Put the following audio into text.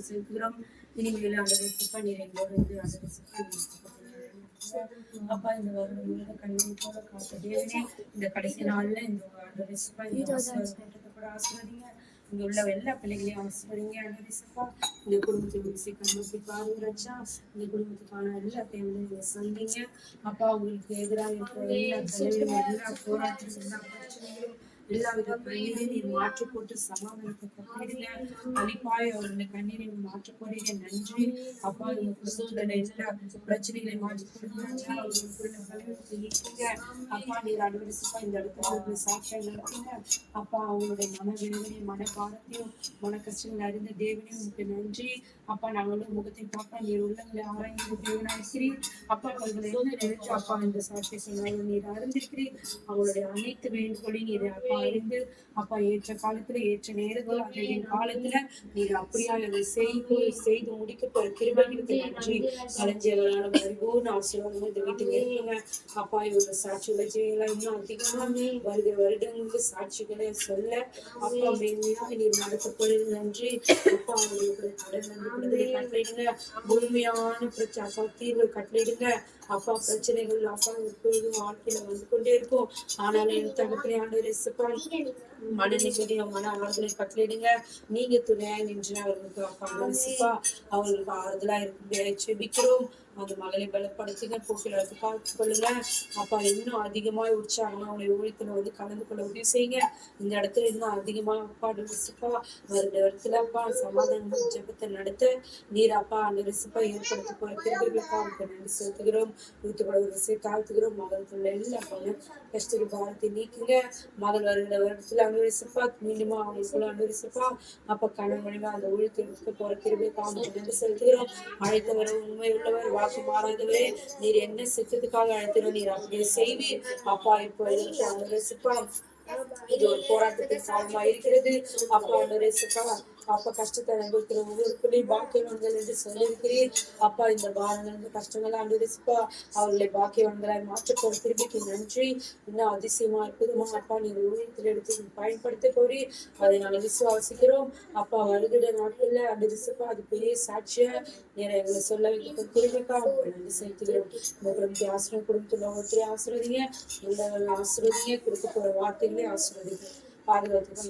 செலுத்துகிறோம். இனிமேல் ஆண்டவரே சுப்பா நீர் எங்களோடு இருந்து ஆண்டவரே சுப்பா அப்பா இந்த வருடம் முழுவதும் கண்ணீர் போல காத்த தேவனே இந்த கடைசி நாள்ல இந்த ஆண்டவரே சுப்பா இந்த கூட ஆசீர்வதிங்க. இங்க உள்ள எல்லா பிள்ளைகளையும் ஆசீர்வதிங்க ஆண்டவரே சுப்பா. இந்த குடும்பத்தை சீக்கிரமாக்கி பாருங்க ரச்சா. இந்த குடும்பத்துக்கான எல்லா தேவையும் சந்திங்க அப்பா. உங்களுக்கு எதிராக இருக்கிற எல்லா தலைவரும் எல்லா போராட்டங்களும் எல்லா பிரச்சனைகளும் எல்லாவித கண்ணீரையும் நீர் மாற்றி போட்டு சமாதானத்தை கட்டிடுங்க. அழிப்பாய் அவருடைய கண்ணீரை மாற்ற போறீங்க. நன்றி அப்பா. இந்த குடும்பத்துல எல்லா பிரச்சனைகளை மாற்றி போடுங்க. அப்பா நீர் அனுமதிப்பா இந்த இடத்துல சாட்சியா நடத்தீங்க அப்பா. அவங்களுடைய மனவேதனையும் மனபாரத்தையும் மன கஷ்டங்கள் அறிந்த தேவனையும் உங்களுக்கு நன்றி அப்பா. நாங்களும் முகத்தை பார்க்க நீர் உள்ளங்களை ஆராய்ந்து தேவனாயிருக்கிறீர் அப்பா. அவர்களை என்ன நினைச்சு அப்பா இந்த சாட்சியை சொன்னாலும் நீர் அறிந்திருக்கிறீர். அவங்களுடைய அனைத்து வேண்டுகோளையும் நீர் அப்பா அறிந்து அப்பா ஏற்ற காலத்துல ஏற்ற நேரத்துல அதன் காலத்துல நீர் அப்படியா அதை செய்து முடிக்க போற கிருபைகளுக்கு நன்றி. கலைஞர்களான பரிபூர்ண ஆசீர்வாதம் இந்த வீட்டுக்கு இருக்குங்க அப்பா. இவங்க சாட்சிகளை செய்யலாம் இன்னும் அதிகமா வருகிற வருடங்களுக்கு சாட்சிகளை சொல்ல அப்பா மேன்மையாக நீர் நடத்தப்படுது. நன்றி அப்பா. அவங்களுக்கு கடல் கட்டளையிடுங்க. முழுமையான பிரச்சனை அப்பா தீர்வு கட்டளையிடுங்க அப்பா. பிரச்சனைகள் அப்பா எப்பொழுதும் வாழ்க்கையில வந்து கொண்டே இருக்கும். ஆனாலும் என் தகப்பனே ஆண்டவரே சுப்பா மன நிம்மதியும் மன ஆறுதலை கட்டளையிடுங்க. நீங்க துணையாய் நின்று அவர்களுக்கு அப்பா சுப்பா அவர்களுக்கு ஆறுதலா இருக்கு செபிக்கிறோம். அந்த மகளை பலப்படுத்துங்க. போக்கில பார்த்து கொள்ளுங்க அப்பா. இன்னும் அதிகமாக உற்சாகமா அவங்களை ஊழியத்துல வந்து கலந்து கொள்ள உதவி செய்யுங்க. இந்த இடத்துல இன்னும் அதிகமா அப்பா ரிசுப்பா வருட இடத்துல அப்பா சமாதான ஜெபத்தை நடத்த நீர் அப்பா அந்த ரிசுப்பா ஏற்படுத்தி போற திருவிழாக்கா அவங்களுக்கு நன்றி செலுத்துகிறோம். ஊத்துப்பட ஒரு விஷயம் தாழ்த்துகிறோம். மகளுக்குள்ள எல்லா கஷ்ட பாரத்தை நீக்குங்க. மகள் வருகிற வருடத்துல அந்த ரிசுப்பா மீண்டுமா அவங்களுக்குள்ள அந்த ரிசுப்பா அப்ப கணவனிவா அந்த ஊழியத்திற்கு போற திருவிழாக்கா அவங்களுக்கு நன்றி செலுத்துகிறோம். அழைத்தவர் உண்மை உள்ளவர் வாக்கு மாறாதவரே. நீர் என்ன சித்தத்துக்காக அழைத்திரும் நீர் அப்படியே செய்வீர் அப்பா. இப்போ இது ஒரு போராட்டத்தின் காலமா இருக்கிறது அப்பா. அப்ப கஷ்டத்தை அனுபவிக்கிற ஒவ்வொரு பாக்கியவான்கள் என்று சொல்லியிருக்கிறீர் அப்பா. இந்த பாரங்கள் கஷ்டங்கள் அனுபவிப்பா அவர்களை பாக்கியவான்களாய் மாற்றப்போற திரும்பிக்கு நன்றி. இன்னும் அதிசயமா இருக்குதுமா அப்பா. நீங்க ஊழியத்தில் எடுத்து பயன்படுத்த கோரி அதை நாங்கள் விசுவாசிக்கிறோம் அப்பா. வருகிற நாட்கள்ல அந்த ரிசுப்பா அது பெரிய சாட்சியா எங்களை சொல்ல வைக்க திரும்பிக்கா நன்றி செலுத்துகிறோம். இந்த குடும்பத்தை ஆசிரியர் குடும்பத்துல ஒவ்வொருத்தரையும் ஆசிரியங்க. எல்லாரும் ஆசிரியங்க. கொடுக்க போற வார்த்தைகளே ஆசிரியங்க. பாதுகாத்துக்கு